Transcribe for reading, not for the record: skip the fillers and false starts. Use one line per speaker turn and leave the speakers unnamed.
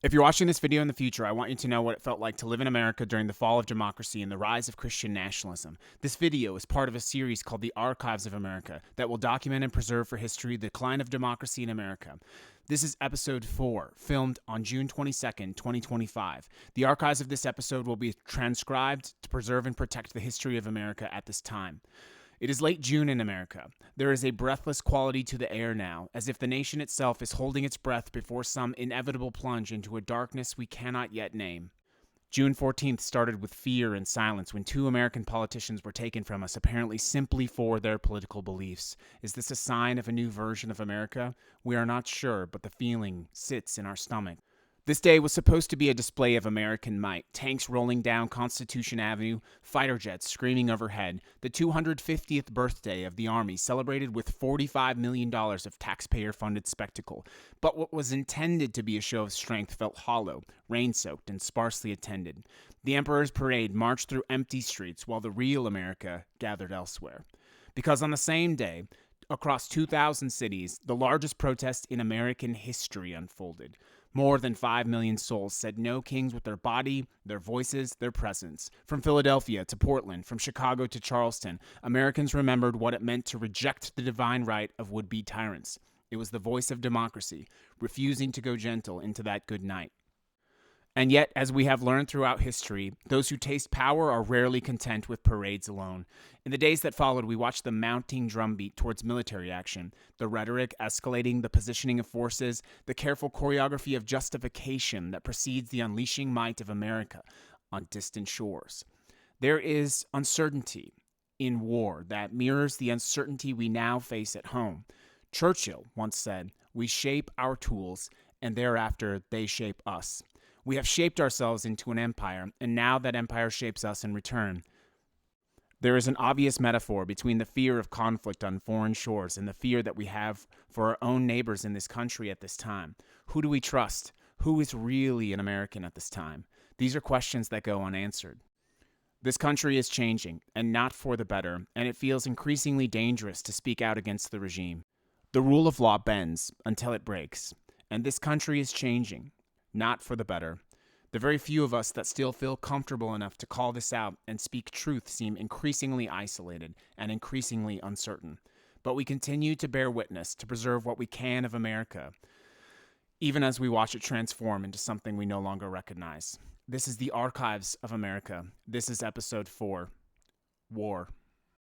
If you're watching this video in the future, I want you to know what it felt like to live in America during the fall of democracy and the rise of Christian nationalism. This video is part of a series called The Archives of America that will document and preserve for history the decline of democracy in America. This is episode 4, filmed on June 22nd, 2025. The archives of this episode will be transcribed to preserve and protect the history of America at this time. It is late June in America. There is a breathless quality to the air now, as if the nation itself is holding its breath before some inevitable plunge into a darkness we cannot yet name. June 14th started with fear and silence when 2 American politicians were taken from us, apparently simply for their political beliefs. Is this a sign of a new version of America? We are not sure, but the feeling sits in our stomach. This day was supposed to be a display of American might, tanks rolling down Constitution Avenue, fighter jets screaming overhead, the 250th birthday of the Army celebrated with $45 million of taxpayer-funded spectacle. But what was intended to be a show of strength felt hollow, rain-soaked, and sparsely attended. The Emperor's Parade marched through empty streets while the real America gathered elsewhere. Because on the same day, across 2,000 cities, the largest protest in American history unfolded. More than 5 million souls said no kings with their body, their voices, their presence. From Philadelphia to Portland, from Chicago to Charleston, Americans remembered what it meant to reject the divine right of would-be tyrants. It was the voice of democracy, refusing to go gentle into that good night. And yet, as we have learned throughout history, those who taste power are rarely content with parades alone. In the days that followed, we watched the mounting drumbeat towards military action, the rhetoric escalating, the positioning of forces, the careful choreography of justification that precedes the unleashing might of America on distant shores. There is uncertainty in war that mirrors the uncertainty we now face at home. Churchill once said, "We shape our tools, and thereafter they shape us." We have shaped ourselves into an empire, and now that empire shapes us in return. There is an obvious metaphor between the fear of conflict on foreign shores and the fear that we have for our own neighbors in this country at this time. Who do we trust? Who is really an American at this time? These are questions that go unanswered. This country is changing, and not for the better, and it feels increasingly dangerous to speak out against the regime. The rule of law bends until it breaks, and this country is changing. Not for the better. The very few of us that still feel comfortable enough to call this out and speak truth seem increasingly isolated and increasingly uncertain. But we continue to bear witness to preserve what we can of America, even as we watch it transform into something we no longer recognize. This is the Archives of America. This is episode 4, War.